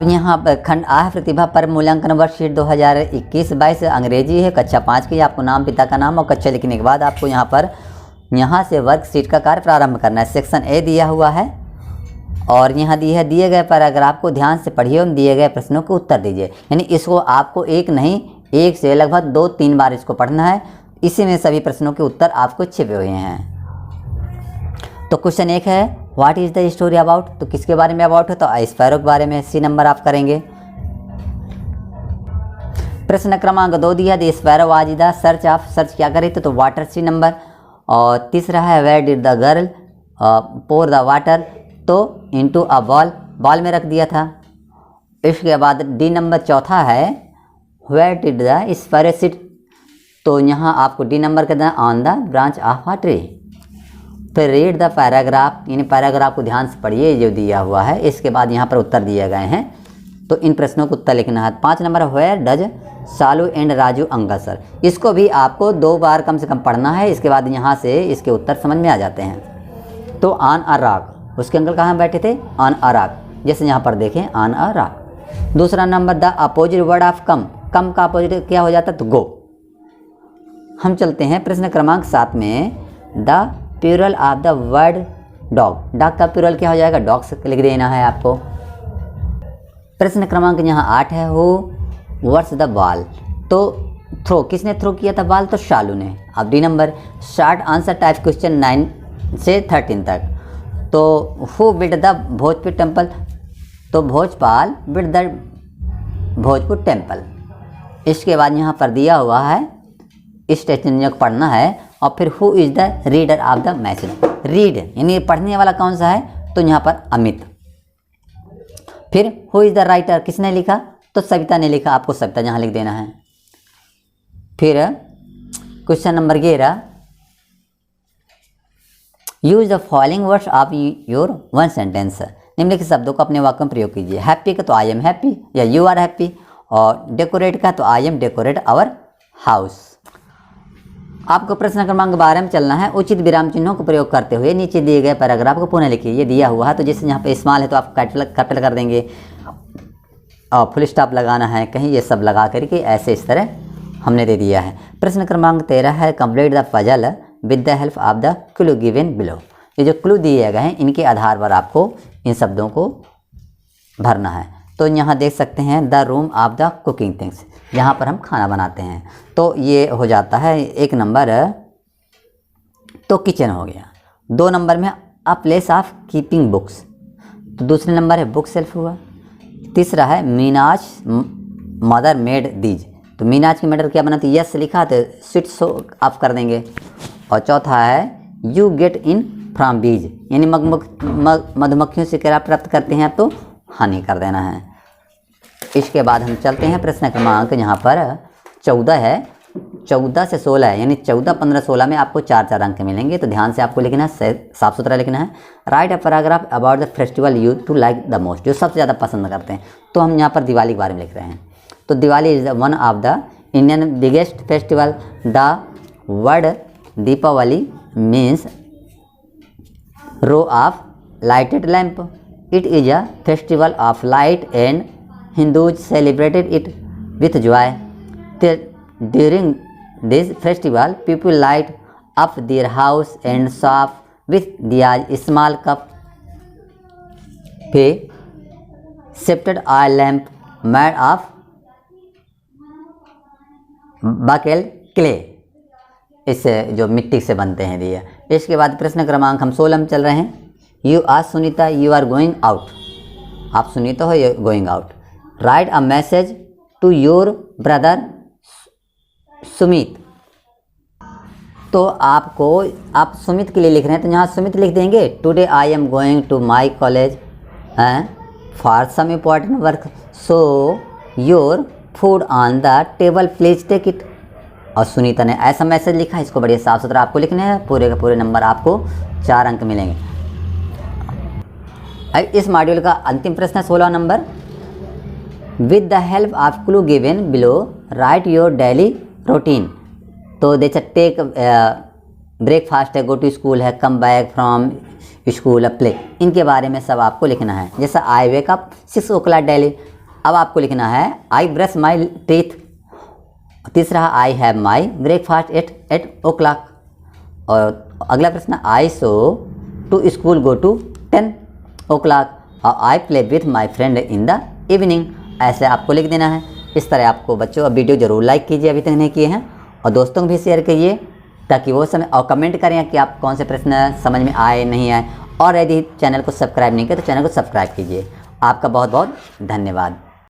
यहाँ पर खंड आह प्रतिभा पर मूल्यांकन वर्षशीट 2021-22 अंग्रेजी है, कक्षा 5 की। आपको नाम, पिता का नाम और कक्षा लिखने के बाद आपको यहाँ से वर्कशीट का कार्य प्रारंभ करना है। सेक्शन ए दिया हुआ है और यहाँ दिए गए पैराग्राफ को ध्यान से पढ़िए और दिए गए प्रश्नों के उत्तर दीजिए। यानी इसको आपको एक नहीं, एक से लगभग 2-3 बार इसको पढ़ना है। इसी में सभी प्रश्नों के उत्तर आपको छिपे हुए हैं। तो क्वेश्चन 1 है, what is the story about. तो किसके बारे में अबाउट है, तो स्पैरो के बारे में। सी नंबर आप करेंगे। प्रश्न क्रमांक 2 दिया, the sparrow was the search of, search क्या कर रही थी, तो वाटर। सी नंबर। और तीसरा है, where did the girl pour the water, तो इनटू अ बॉल, बॉल में रख दिया था। इसके बाद डी नंबर चौथा है, where did the sparrow sit, तो यहाँ आपको डी नंबर का देना, on the branch of a tree. फिर रीड द पैराग्राफ, यानी पैराग्राफ को ध्यान से पढ़िए जो दिया हुआ है। इसके बाद यहाँ पर उत्तर दिए गए हैं, तो इन प्रश्नों को उत्तर लिखना है। 5 number, where does Salu and Raju uncle sir, इसको भी आपको 2 बार कम से कम पढ़ना है। इसके बाद यहाँ से इसके उत्तर समझ में आ जाते हैं। तो ऑन अ रॉक, उसके अंकल कहाँ बैठे थे, ऑन अ रॉक, जैसे यहाँ पर देखें ऑन अ रॉक। दूसरा number, the opposite word of come, come का अपोजिट क्या हो जाता है, तो गो। हम चलते हैं प्रश्न क्रमांक 7 में, the plural of the word dog, dog का प्लूरल क्या हो जाएगा, डॉग्स लिख देना है आपको। प्रश्न क्रमांक यहाँ 8 है, हु वर्स द बॉल, तो थ्रो, किसने थ्रो किया था बॉल, तो शालू ने। अब D number, short answer type question 9 से 13 तक। तो who build the Bhojpur temple, तो Bhojpal build the Bhojpur temple. इसके बाद यहाँ पर दिया हुआ है, इस स्टेटमेंट को पढ़ना है। और फिर who is the reader of the message, read यानी पढ़ने वाला कौन सा है, तो यहाँ पर अमित। फिर हु इज़ द राइटर, किसने लिखा, तो सविता ने लिखा, आपको सविता यहाँ लिख देना है। फिर question number 11, use the following words of your one sentence, निम्नलिखित शब्दों को अपने वाक्य में प्रयोग कीजिए। हैप्पी का तो आई एम हैप्पी या यू आर हैप्पी, और डेकोरेट का तो I am decorate our house. आपको प्रश्न क्रमांक 12 में चलना है। उचित विराम चिन्हों को प्रयोग करते हुए नीचे दिए गए पैराग्राफ को पुनः लिखिए। ये दिया हुआ है, तो जैसे यहाँ पे स्मॉल है तो आप कैपिटल कर देंगे, और फुल स्टॉप लगाना है कहीं, ये सब लगा करके ऐसे इस तरह हमने दे दिया है। प्रश्न क्रमांक 13 है, complete the puzzle with the help of the clue given below. ये जो क्लू दिए गए हैं इनके आधार पर आपको इन शब्दों को भरना है। तो यहाँ देख सकते हैं, the room of the cooking things, यहाँ पर हम खाना बनाते हैं, तो ये हो जाता है 1 नंबर, तो किचन हो गया। 2 नंबर में a place of keeping books, तो दूसरे नंबर है बुक सेल्फ हुआ। तीसरा है मीनाज मदर मेड दीज, तो मीनाज की मदर क्या बनाती, यस लिखा तो स्वीट सो आप कर देंगे। और चौथा है यू गेट इन फ्रॉम बीज, यानी मधुमक्खियों से क्या प्राप्त करते हैं आप, तो हानि कर देना है। इसके बाद हम चलते हैं प्रश्न क्रमांक यहाँ पर 14 है, 14 से 16 है, यानी 14, 15, 16 में आपको 4-4 अंक मिलेंगे। तो ध्यान से आपको लिखना है, साफ सुथरा लिखना है। Write a paragraph about the festival you to like the most, जो सबसे ज़्यादा पसंद करते हैं। तो हम यहाँ पर दिवाली के बारे में लिख रहे हैं। तो Diwali is one of the Indian biggest festival. The word Deepawali means row of lighted lamp. It is a festival of light and Hindus celebrated it with joy. During this festival, people light up their house and shop with diyas. Small cup पे scented oil lamp made of buccal clay, इससे जो मिट्टी से बनते हैं दिया। इसके बाद प्रश्न क्रमांक हम 16 में चल रहे हैं। You are Sunita you are going out, आप सुनीता हो you going out. Write a message to your brother Sumit, तो आप सुमित के लिए लिख रहे हैं, तो यहाँ सुमित लिख देंगे। Today I am going to my college for some important work, so your food on the table please take it. और सुनीता ने ऐसा मैसेज लिखा, इसको बढ़िया साफ सुथरा आपको लिखने हैं। पूरे के पूरे नंबर आपको 4 अंक मिलेंगे। अब इस मॉड्यूल का अंतिम प्रश्न है 16 number. With the help of clue given below right your daily routine, तो जैसे टेक ब्रेकफास्ट है, गो टू स्कूल है, come back from school, play, इनके बारे में सब आपको लिखना है। जैसा आई वेक अप 6 o'clock डेली, अब आपको लिखना है आई ब्रश माई टीथ। तीसरा I have my breakfast at 8 o'clock। और अगला प्रश्न I so to school go to 10 o'clock और I play with my friend in the evening. ऐसे आपको लिख देना है। इस तरह आपको बच्चों वीडियो ज़रूर लाइक कीजिए अभी तक नहीं किए हैं, और दोस्तों को भी शेयर करिए ताकि वो समय, और कमेंट करें कि आप कौन से प्रश्न समझ में आए नहीं आए। और यदि चैनल को सब्सक्राइब नहीं किया तो चैनल को सब्सक्राइब कीजिए। आपका बहुत बहुत धन्यवाद।